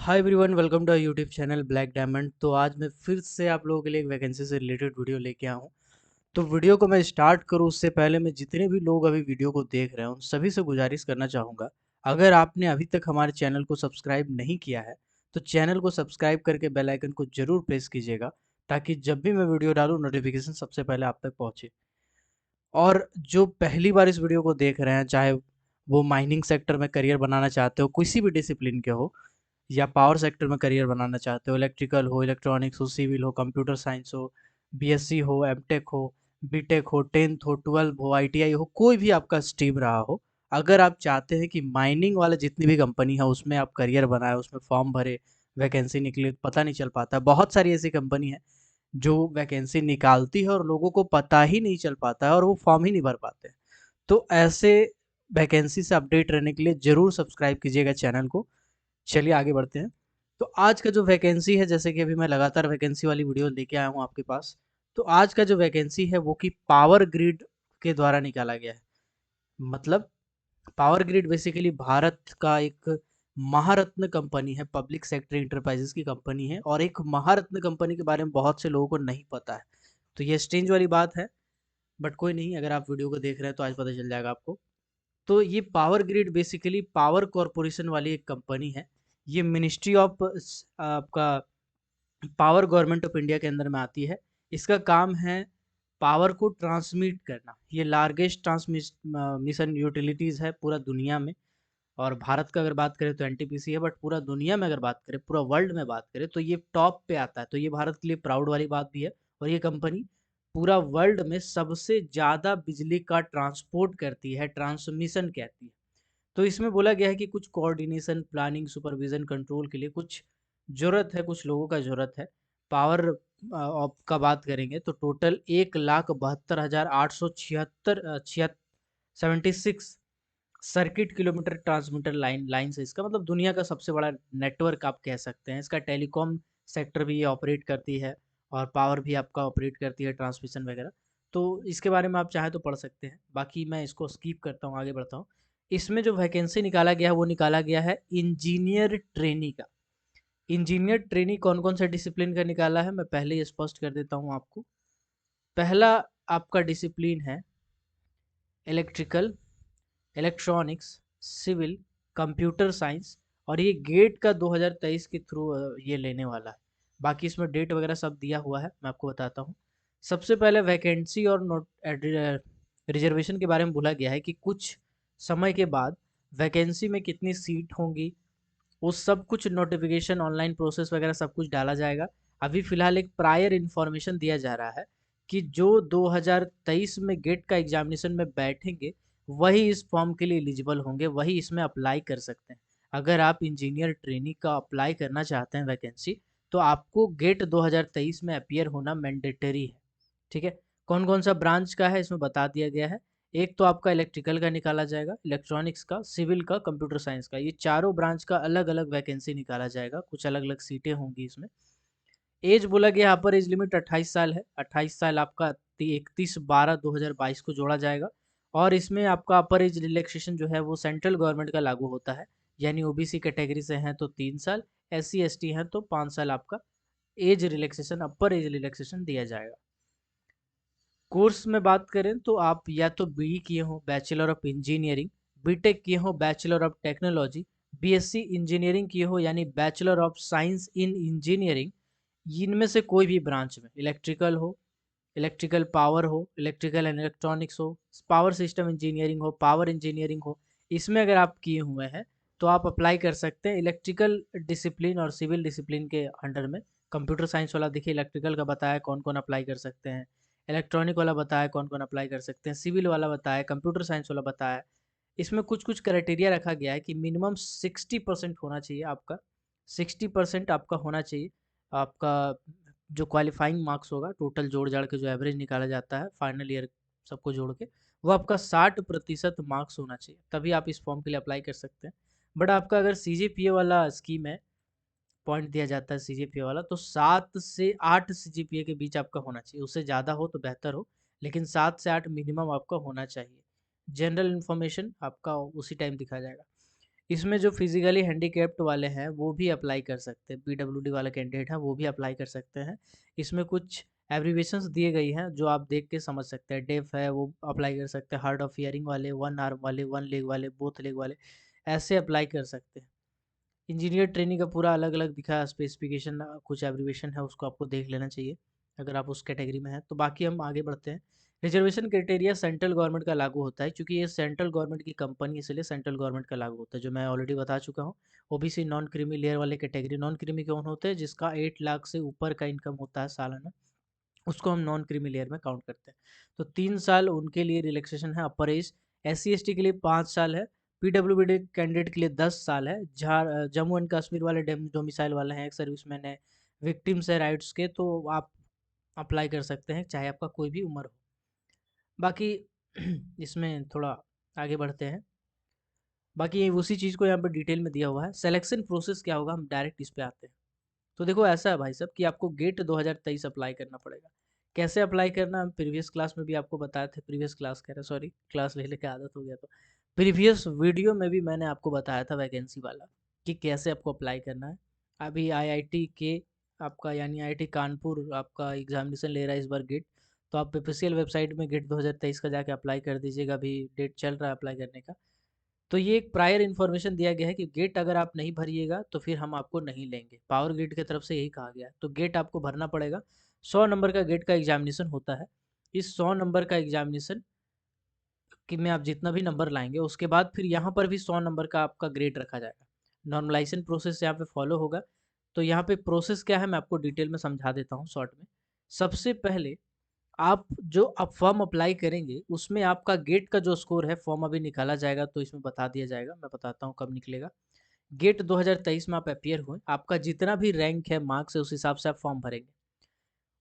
Hi everyone, welcome to YouTube channel black diamond. तो आज मैं फिर से आप लोगों के लिए एक वैकेंसी से रिलेटेड वीडियो लेके आया हूँ। तो वीडियो को मैं स्टार्ट करूँ उससे पहले मैं जितने भी लोग अभी वीडियो को देख रहे हैं उन सभी से गुजारिश करना चाहूँगा, अगर आपने अभी तक हमारे चैनल को सब्सक्राइब नहीं किया है तो चैनल को सब्सक्राइब करके बेल आइकन को जरूर प्रेस कीजिएगा, ताकि जब भी मैं वीडियो डालूँ नोटिफिकेशन सबसे पहले आप तक पहुँचे। और जो पहली बार इस वीडियो को देख रहे हैं, चाहे वो माइनिंग सेक्टर में करियर बनाना चाहते हो, किसी भी डिसिप्लिन के हो, या पावर सेक्टर में करियर बनाना चाहते हो, इलेक्ट्रिकल हो, इलेक्ट्रॉनिक्स हो, सिविल हो, कंप्यूटर साइंस हो, बीएससी हो, एमटेक हो, बीटेक हो, 10th हो, 12 हो, आईटीआई हो, कोई भी आपका स्ट्रीम रहा हो, अगर आप चाहते हैं कि माइनिंग वाला जितनी भी कंपनी है उसमें आप करियर बनाए, उसमें फॉर्म भरे, वैकेंसी निकले, पता नहीं चल पाता। बहुत सारी ऐसी कंपनी है जो वैकेंसी निकालती है और लोगों को पता ही नहीं चल पाता है और वो फॉर्म ही नहीं भर पाते हैं। तो ऐसे वैकेंसी से अपडेट रहने के लिए ज़रूर सब्सक्राइब कीजिएगा चैनल को। चलिए आगे बढ़ते हैं। तो आज का जो वैकेंसी है, जैसे कि अभी मैं लगातार वैकेंसी वाली वीडियो लेके आया हूँ आपके पास, तो आज का जो वैकेंसी है वो कि पावर ग्रिड के द्वारा निकाला गया है। मतलब पावर ग्रिड बेसिकली भारत का एक महारत्न कंपनी है, पब्लिक सेक्टर इंटरप्राइजेस की कंपनी है, और एक महारत्न कंपनी के बारे में बहुत से लोगों को नहीं पता है। तो ये स्ट्रेंज वाली बात है, बट कोई नहीं, अगर आप वीडियो को देख रहे हैं तो आज पता चल जाएगा आपको। तो ये power grid basically power corporation वाली एक कंपनी है। ये मिनिस्ट्री ऑफ आपका पावर गवर्नमेंट ऑफ इंडिया के अंदर में आती है। इसका काम है पावर को ट्रांसमिट करना। ये लार्जेस्ट ट्रांसमिशन यूटिलिटीज़ है पूरा दुनिया में। और भारत का अगर बात करें तो एनटीपीसी है, बट पूरा दुनिया में अगर बात करें, पूरा वर्ल्ड में बात करें, तो ये टॉप पे आता है। तो ये भारत के लिए प्राउड वाली बात भी है। और ये कंपनी पूरा वर्ल्ड में सबसे ज़्यादा बिजली का ट्रांसपोर्ट करती है, ट्रांसमिशन कहती है। तो इसमें बोला गया है कि कुछ कोऑर्डिनेशन, प्लानिंग, सुपरविजन, कंट्रोल के लिए कुछ ज़रूरत है, कुछ लोगों का ज़रूरत है। पावर ऑप का बात करेंगे तो total 1,72,876 76 circuit kilometre transmitter line से, इसका मतलब दुनिया का सबसे बड़ा नेटवर्क आप कह सकते हैं। इसका टेलीकॉम सेक्टर भी ये ऑपरेट करती है, और पावर भी आपका ऑपरेट करती है, ट्रांसमिशन वगैरह। तो इसके बारे में आप चाहे तो पढ़ सकते हैं, बाकी मैं इसको स्किप करता हूँ, आगे बढ़ता हूँ। इसमें जो वैकेंसी निकाला गया है वो निकाला गया है इंजीनियर ट्रेनी का। इंजीनियर ट्रेनी कौन कौन से डिसिप्लिन का निकाला है मैं पहले ही स्पष्ट कर देता हूँ आपको। पहला आपका डिसिप्लिन है electrical, electronics, civil, computer science. और ये गेट का 2023 के थ्रू ये लेने वाला है। बाकी इसमें डेट वगैरह सब दिया हुआ है, मैं आपको बताता हूँ। सबसे पहले वैकेंसी और नोट रिजर्वेशन के बारे में बोला गया है कि कुछ समय के बाद वैकेंसी में कितनी सीट होंगी, वो सब कुछ नोटिफिकेशन, ऑनलाइन प्रोसेस वगैरह सब कुछ डाला जाएगा। अभी फ़िलहाल एक प्रायर इन्फॉर्मेशन दिया जा रहा है कि जो 2023 में गेट का एग्जामिनेशन में बैठेंगे वही इस फॉर्म के लिए एलिजिबल होंगे, वही इसमें अप्लाई कर सकते हैं। अगर आप इंजीनियर ट्रेनी का अप्लाई करना चाहते हैं वैकेंसी, तो आपको गेट 2023 में अपीयर होना मैंडेटरी है। ठीक है। कौन कौन सा ब्रांच का है इसमें बता दिया गया है। एक तो आपका इलेक्ट्रिकल का निकाला जाएगा, इलेक्ट्रॉनिक्स का, सिविल का, कंप्यूटर साइंस का। ये चारों ब्रांच का अलग अलग वैकेंसी निकाला जाएगा, कुछ अलग अलग सीटें होंगी इसमें। एज बोला गया, अपर एज लिमिट 28 साल है। 28 साल आपका 31/12/2022 को जोड़ा जाएगा। और इसमें आपका अपर एज रिलैक्सेशन जो है वो सेंट्रल गवर्नमेंट का लागू होता है। यानी ओबीसी कैटेगरी से हैं तो 3 साल, SC ST हैं तो 5 साल आपका एज रिलैक्सेशन, अपर एज रिलैक्सेशन दिया जाएगा। कोर्स में बात करें तो आप या तो बीई किए हो, बैचलर ऑफ इंजीनियरिंग, बीटेक किए हो, bachelor of technology, BSc engineering किए हो यानी bachelor of science in engineering. इनमें से कोई भी ब्रांच में, इलेक्ट्रिकल हो, इलेक्ट्रिकल पावर हो, इलेक्ट्रिकल एंड इलेक्ट्रॉनिक्स हो, पावर सिस्टम इंजीनियरिंग हो, पावर इंजीनियरिंग हो, इसमें अगर आप किए हुए हैं तो आप अप्लाई कर सकते हैं इलेक्ट्रिकल डिसिप्लिन और सिविल डिसिप्लिन के अंडर में। कंप्यूटर साइंस वाला देखिए, इलेक्ट्रिकल का बताया कौन कौन अप्लाई कर सकते हैं, इलेक्ट्रॉनिक वाला बताया कौन कौन अप्लाई कर सकते हैं, सिविल वाला बताया, कंप्यूटर साइंस वाला बताया। इसमें कुछ कुछ क्राइटेरिया रखा गया है कि मिनिमम 60% होना चाहिए आपका, 60% आपका होना चाहिए। आपका जो क्वालिफाइंग मार्क्स होगा, टोटल जोड़ जाड़ के जो एवरेज निकाला जाता है फाइनल ईयर सबको जोड़ के, वो आपका 60% मार्क्स होना चाहिए, तभी आप इस फॉर्म के लिए अप्लाई कर सकते हैं। बट आपका अगर CGPA वाला स्कीम है, पॉइंट दिया जाता है CGPA वाला, तो 7 से 8 CGPA के बीच आपका होना चाहिए। उससे ज़्यादा हो तो बेहतर हो, लेकिन 7 से 8 मिनिमम आपका होना चाहिए। जनरल इन्फॉर्मेशन आपका उसी टाइम दिखा जाएगा। इसमें जो फिजिकली हैंडीकैप्ड वाले हैं वो भी अप्लाई कर सकते हैं, पीडब्ल्यूडी वाला कैंडिडेट है वो भी अप्लाई कर सकते हैं। इसमें कुछ एब्रीवेशंस दिए गई हैं जो आप देख के समझ सकते हैं। डेफ है वो अप्लाई कर सकते हैं, हार्ड ऑफ हियरिंग वाले, वन आर्म वाले, वन लेग वाले, बोथ लेग वाले, ऐसे अप्लाई कर सकते हैं। इंजीनियर ट्रेनिंग का पूरा अलग अलग दिखा है स्पेसिफिकेशन, कुछ एब्रीवेशन है उसको आपको देख लेना चाहिए अगर आप उस कैटेगरी में हैं। तो बाकी हम आगे बढ़ते हैं। रिजर्वेशन क्राइटेरिया सेंट्रल गवर्नमेंट का लागू होता है, क्योंकि ये सेंट्रल गवर्नमेंट की कंपनी, इसलिए सेंट्रल गवर्नमेंट का लागू होता है, जो मैं ऑलरेडी बता चुका हूँ। ओबीसी नॉन क्रीमी लेयर वाले कैटेगरी, नॉन क्रीमी कौन होते हैं, जिसका 8 लाख से ऊपर का इनकम होता है सालाना, उसको हम नॉन क्रीमी लेयर में काउंट करते हैं। तो 3 साल उनके लिए रिलैक्सेशन है अपर एज। SC ST के लिए 5 साल है। PWD कैंडिडेट के लिए 10 साल है। जम्मू एंड कश्मीर वाले डोमिसाइल वाले हैं, एक सर्विसमैन है, विक्टिम्स है राइट्स के, तो आप अप्लाई कर सकते हैं चाहे आपका कोई भी उम्र हो। बाकी इसमें थोड़ा आगे बढ़ते हैं। बाकी ये उसी चीज़ को यहाँ पर डिटेल में दिया हुआ है। सिलेक्शन प्रोसेस क्या होगा, हम डायरेक्ट इस पे आते हैं। तो देखो ऐसा है भाई साहब कि आपको गेट 2023 अप्लाई करना पड़ेगा। कैसे अप्लाई करना, हम प्रीवियस क्लास में भी आपको बताए थे, प्रीवियस क्लास कह रहे सॉरी, क्लास ले लेके आदत हो गया। तो प्रीवियस वीडियो में भी मैंने आपको बताया था वैकेंसी वाला कि कैसे आपको अप्लाई करना है। अभी IIT के आपका यानी IIT कानपुर आपका एग्जामिनेशन ले रहा है इस बार गेट, तो आप ऑफिशियल वेबसाइट में गेट 2023 का जाके अप्लाई कर दीजिएगा, अभी डेट चल रहा है अप्लाई करने का। तो ये एक प्रायर इन्फॉर्मेशन दिया गया है कि गेट अगर आप नहीं भरिएगा तो फिर हम आपको नहीं लेंगे, पावर ग्रिड की तरफ से यही कहा गया है। तो गेट आपको भरना पड़ेगा। 100 नंबर का गेट का एग्जामिनेशन होता है। इस 100 नंबर का एग्जामिनेशन कि में आप जितना भी नंबर लाएंगे उसके बाद फिर यहाँ पर भी 100 नंबर का आपका ग्रेड रखा जाएगा। नॉर्मलाइजेशन प्रोसेस यहाँ पे फॉलो होगा। तो यहाँ पे प्रोसेस क्या है मैं आपको डिटेल में समझा देता हूँ शॉर्ट में। सबसे पहले आप फॉर्म अप्लाई करेंगे उसमें आपका गेट का जो स्कोर है, फॉर्म अभी निकाला जाएगा तो इसमें बता दिया जाएगा, मैं बताता हूँ कब निकलेगा। गेट 2023 में आप अपियर हुए, आपका जितना भी रैंक है मार्क्स है उस हिसाब से आप फॉर्म भरेंगे।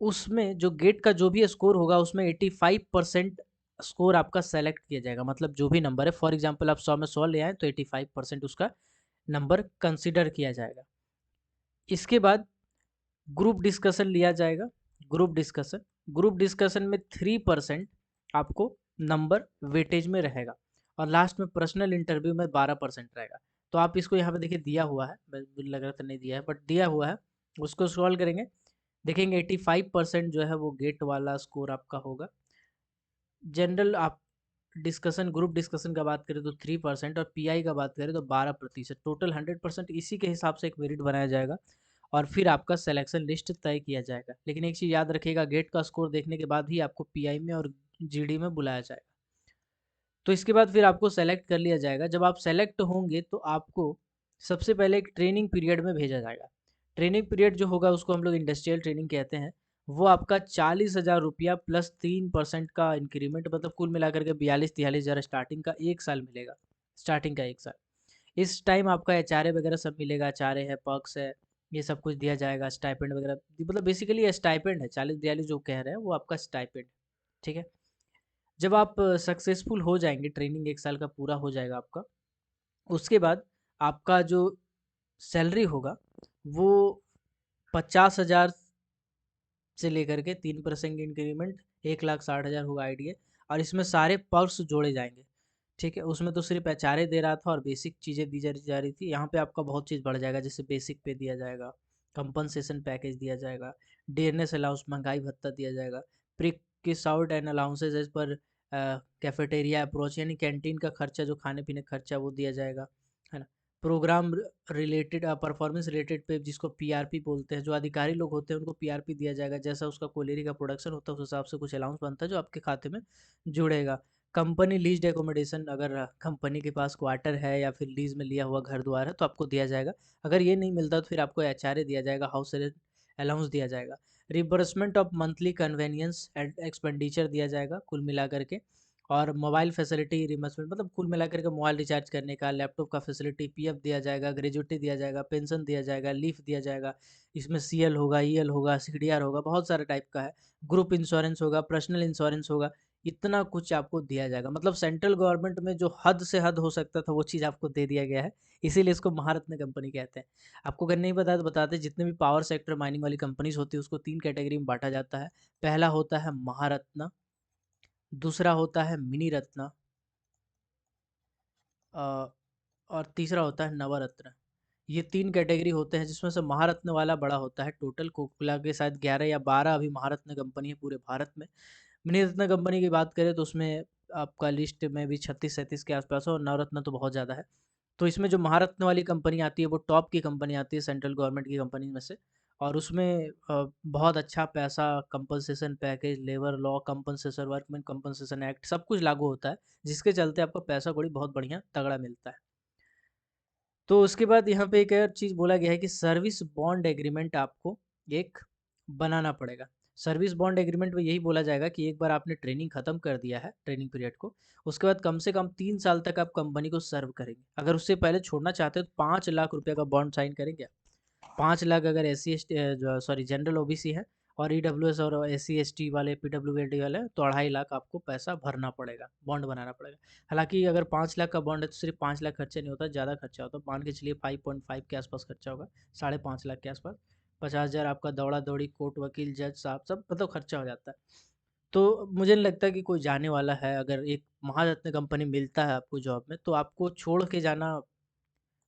उसमें जो गेट का जो भी स्कोर होगा उसमें 85% स्कोर आपका सेलेक्ट किया जाएगा। मतलब जो भी नंबर है, फॉर एग्जांपल आप 100 में 100 ले आए तो 85% उसका नंबर कंसिडर किया जाएगा। इसके बाद ग्रुप डिस्कशन लिया जाएगा। ग्रुप डिस्कशन में 3% आपको नंबर वेटेज में रहेगा, और लास्ट में पर्सनल इंटरव्यू में 12% रहेगा। तो आप इसको यहाँ पे देखिए दिया हुआ है, मुझे लग रहा था नहीं दिया है बट दिया हुआ है। उसको स्क्रॉल करेंगे, देखेंगे 85% जो है वो गेट वाला स्कोर आपका होगा। जनरल आप डिस्कशन, ग्रुप डिस्कशन का बात करें तो 3%, और पीआई का बात करें तो 12%, टोटल 100%। इसी के हिसाब से एक मेरिट बनाया जाएगा और फिर आपका सिलेक्शन लिस्ट तय किया जाएगा। लेकिन एक चीज़ याद रखिएगा, गेट का स्कोर देखने के बाद ही आपको पीआई में और जीडी में बुलाया जाएगा। तो इसके बाद फिर आपको सेलेक्ट कर लिया जाएगा। जब आप सेलेक्ट होंगे तो आपको सबसे पहले एक ट्रेनिंग पीरियड में भेजा जाएगा। ट्रेनिंग पीरियड जो होगा उसको हम लोग इंडस्ट्रियल ट्रेनिंग कहते हैं। वो आपका 40,000 रुपया प्लस 3% का इंक्रीमेंट, मतलब कुल मिलाकर के 42-43 हज़ार स्टार्टिंग का 1 साल मिलेगा। स्टार्टिंग का 1 साल इस टाइम आपका एचआरए वगैरह सब मिलेगा, एचआरए है, पर्क्स है, ये सब कुछ दिया जाएगा, स्टाइपेंड वगैरह, मतलब बेसिकली स्टाइपेंड है। 40-42 जो कह रहे हैं वो आपका स्टाइपेंड, ठीक है। जब आप सक्सेसफुल हो जाएंगे, ट्रेनिंग 1 साल का पूरा हो जाएगा आपका, उसके बाद आपका जो सैलरी होगा वो 50,000 से लेकर के 3% इंक्रीमेंट 1,60,000 होगा आईडीए। और इसमें सारे पर्क्स जोड़े जाएंगे, ठीक है। उसमें तो सिर्फ एचआरए दे रहा था और बेसिक चीज़ें दी जा रही थी, यहाँ पे आपका बहुत चीज़ बढ़ जाएगा, जैसे बेसिक पे दिया जाएगा, कंपनसेशन पैकेज दिया जाएगा, डियरनेस अलाउंस, महंगाई भत्ता दिया जाएगा, perquisites out and allowances as per cafeteria approach, यानी कैंटीन का खर्चा, जो खाने पीने का खर्चा वो दिया जाएगा, है ना। प्रोग्राम रिलेटेड, परफॉर्मेंस रिलेटेड पे, जिसको पीआरपी बोलते हैं, जो अधिकारी लोग होते हैं उनको पीआरपी दिया जाएगा, जैसा उसका कोयलेरी का प्रोडक्शन होता है उस हिसाब से कुछ अलाउंस बनता है जो आपके खाते में जुड़ेगा। कंपनी लीज्ड एकोमोडेशन, अगर कंपनी के पास क्वार्टर है या फिर लीज में लिया हुआ घर द्वार है तो आपको दिया जाएगा। अगर ये नहीं मिलता तो फिर आपको एचआरए दिया जाएगा, हाउस रेंट अलाउंस दिया जाएगा। Reimbursement of monthly convenience and expenditure दिया जाएगा कुल मिला करके। और मोबाइल फैसिलिटी रिमर्समेंट, मतलब कुल मिलाकर के मोबाइल रिचार्ज करने का, लैपटॉप का फैसिलिटी, पीएफ दिया जाएगा, ग्रेजुइटी दिया जाएगा, पेंशन दिया जाएगा, लीव दिया जाएगा। इसमें सीएल होगा, ईएल होगा, सीडीआर होगा, बहुत सारे टाइप का है। ग्रुप इंश्योरेंस होगा, पर्सनल इंश्योरेंस होगा। इतना कुछ आपको दिया जाएगा, मतलब सेंट्रल गवर्नमेंट में जो हद से हद हो सकता था वो चीज़ आपको दे दिया गया है। इसीलिए इसको महारत्न कंपनी कहते हैं। आपको अगर नहीं पता तो बताते, जितने भी पावर सेक्टर माइनिंग वाली कंपनीज होती है उसको 3 कैटेगरी में बांटा जाता है। पहला होता है महारत्न, दूसरा होता है मिनी रत्न, और तीसरा होता है नवरत्न। ये 3 कैटेगरी होते हैं जिसमें से महारत्न वाला बड़ा होता है। टोटल कोका-कोला के शायद 11 या 12 अभी महारत्न कंपनी है पूरे भारत में। मणिरत्न कंपनी की बात करें तो उसमें आपका लिस्ट में भी 36-37 के आसपास है और नवरत्न तो बहुत ज़्यादा है। तो इसमें जो महारत्न वाली कंपनी आती है वो टॉप की कंपनी आती है सेंट्रल गवर्नमेंट की कंपनी में से। और उसमें बहुत अच्छा पैसा, compensation package, labour law compensation, workman compensation act सब कुछ लागू होता है, जिसके चलते आपको पैसा कौड़ी बहुत बढ़िया तगड़ा मिलता है। तो उसके बाद यहाँ पे एक और चीज़ बोला गया है कि सर्विस बॉन्ड एग्रीमेंट आपको एक बनाना पड़ेगा। सर्विस बॉन्ड एग्रीमेंट में यही बोला जाएगा कि एक बार आपने ट्रेनिंग खत्म कर दिया है, ट्रेनिंग पीरियड को, उसके बाद कम से कम 3 साल तक आप कंपनी को सर्व करेंगे। अगर उससे पहले छोड़ना चाहते हो तो 5 लाख रुपए का बॉन्ड साइन करेंगे। 5 लाख अगर SC/ST सॉरी जनरल OBC है और EWS और SC/ST वाले, PWD वाले हैं, तो 2.5 लाख आपको पैसा भरना पड़ेगा, बॉन्ड बनाना पड़ेगा। हालाँकि अगर 5 लाख का बॉन्ड है तो सिर्फ 5 लाख खर्चा नहीं होता, ज़्यादा खर्चा होता है। मान के चलिए 5.5 के आसपास खर्चा होगा, 5.5 लाख के आसपास। 50,000 आपका दौड़ा-दौड़ी, कोर्ट, वकील, जज साहब सब मतलब खर्चा हो जाता है। तो मुझे नहीं लगता कि कोई जाने वाला है। अगर एक महारत्न कंपनी मिलता है आपको जॉब में, तो आपको छोड़ के जाना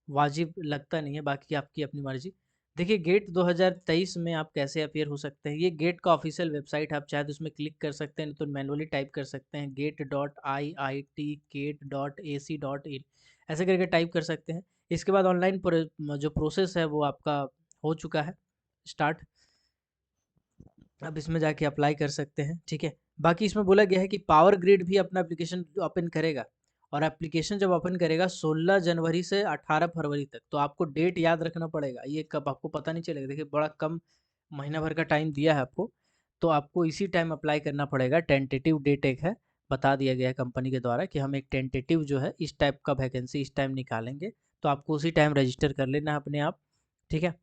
वाजिब लगता नहीं है, बाकी आपकी अपनी मर्ज़ी। देखिए गेट 2023 में आप कैसे अपीयर हो सकते हैं, ये गेट का ऑफ़िशियल वेबसाइट है, आप चाहे तो उसमें क्लिक कर सकते हैं, नहीं तो मैनुअली टाइप कर सकते हैं gate.iitgate.ac.in ऐसे करके टाइप कर सकते हैं। इसके बाद ऑनलाइन जो प्रोसेस है वो आपका हो चुका है स्टार्ट। आप इसमें जाके अप्लाई कर सकते हैं, ठीक है। बाकी इसमें बोला गया है कि पावर ग्रिड भी अपना एप्लीकेशन ओपन करेगा और एप्लीकेशन जब ओपन करेगा 16 जनवरी से 18 फरवरी तक। तो आपको डेट याद रखना पड़ेगा, ये कब आपको पता नहीं चलेगा। देखिए बड़ा कम महीना भर का टाइम दिया है आपको, तो आपको इसी टाइम अप्लाई करना पड़ेगा। टेंटेटिव डेट एक है, बता दिया गया है कंपनी के द्वारा कि हम एक टेंटेटिव जो है इस टाइप का वैकेंसी इस टाइम निकालेंगे, तो आपको उसी टाइम रजिस्टर कर लेना है अपने आप, ठीक है।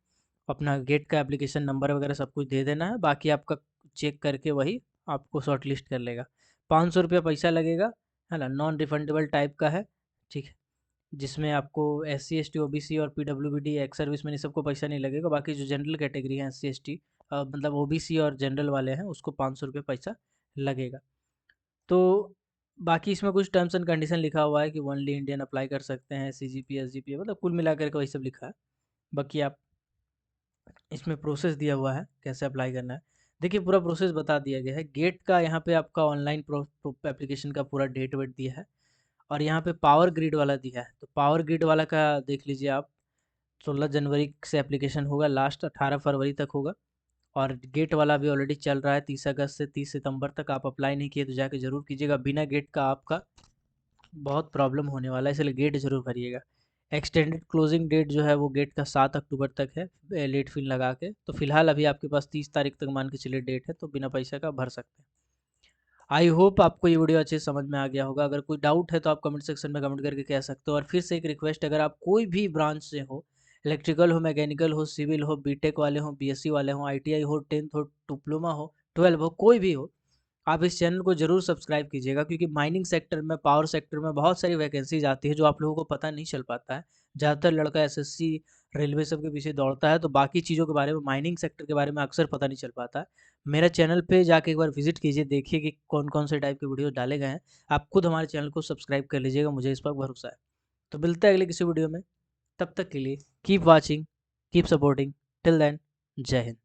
अपना गेट का एप्लीकेशन नंबर वगैरह सब कुछ दे देना है, बाकी आपका चेक करके वही आपको शॉर्ट लिस्ट कर लेगा। 500 रुपया पैसा लगेगा, है ना, नॉन रिफंडेबल टाइप का है, ठीक है। जिसमें आपको SC/ST OBC और PWD एक्स सर्विस में इन सबको पैसा नहीं लगेगा। बाकी जो जनरल कैटेगरी है SC/ST मतलब OBC और जनरल वाले हैं उसको 500 रुपये पैसा लगेगा। तो बाकी इसमें कुछ टर्म्स एंड कंडीशन लिखा हुआ है कि ओनली इंडियन अप्लाई कर सकते हैं, CGP SGP मतलब कुल मिलाकर के वही सब लिखा है। बाकी आप इसमें प्रोसेस दिया हुआ है कैसे अप्लाई करना है। देखिए पूरा प्रोसेस बता दिया गया है। गेट का यहाँ पे आपका ऑनलाइन एप्लीकेशन का पूरा डेट वेट दिया है और यहाँ पे पावर ग्रिड वाला दिया है। तो पावर ग्रिड वाला का देख लीजिए आप, 16 जनवरी से एप्लीकेशन होगा, लास्ट 18 फरवरी तक होगा। और गेट वाला भी ऑलरेडी चल रहा है 30 अगस्त से 30 सितंबर तक। आप अप्लाई नहीं किए तो जाके ज़रूर कीजिएगा, बिना गेट का आपका बहुत प्रॉब्लम होने वाला है, इसलिए गेट ज़रूर भरिएगा। एक्सटेंडेड क्लोजिंग डेट जो है वो गेट का 7 अक्टूबर तक है, लेट फीस लगा के। तो फिलहाल अभी आपके पास 30 तारीख तक मान के चलिए डेट है, तो बिना पैसा का भर सकते हैं। आई होप आपको ये वीडियो अच्छे से समझ में आ गया होगा। अगर कोई डाउट है तो आप कमेंट सेक्शन में कमेंट करके कह सकते हो। और फिर से एक रिक्वेस्ट, अगर आप कोई भी ब्रांच से हो, इलेक्ट्रिकल हो, मैकेनिकल हो, सिविल हो, बीटेक वाले हो, BSc वाले हो, ITI हो, 10th हो, डिप्लोमा हो, 12 हो, कोई भी हो, आप इस चैनल को ज़रूर सब्सक्राइब कीजिएगा। क्योंकि माइनिंग सेक्टर में, पावर सेक्टर में बहुत सारी वैकेंसीज आती है जो आप लोगों को पता नहीं चल पाता है। ज़्यादातर लड़का SSC, रेलवे सब के पीछे दौड़ता है, तो बाकी चीज़ों के बारे में, माइनिंग सेक्टर के बारे में अक्सर पता नहीं चल पाता है। मेरा चैनल पे जाके एक बार विजिट कीजिए, देखिए कि कौन कौन से टाइप के वीडियो डाले गए हैं। आप खुद हमारे चैनल को सब्सक्राइब कर लीजिएगा, मुझे इस पर भरोसा है। तो मिलता है अगले किसी वीडियो में, तब तक के लिए keep watching, keep supporting, till then, जय हिंद।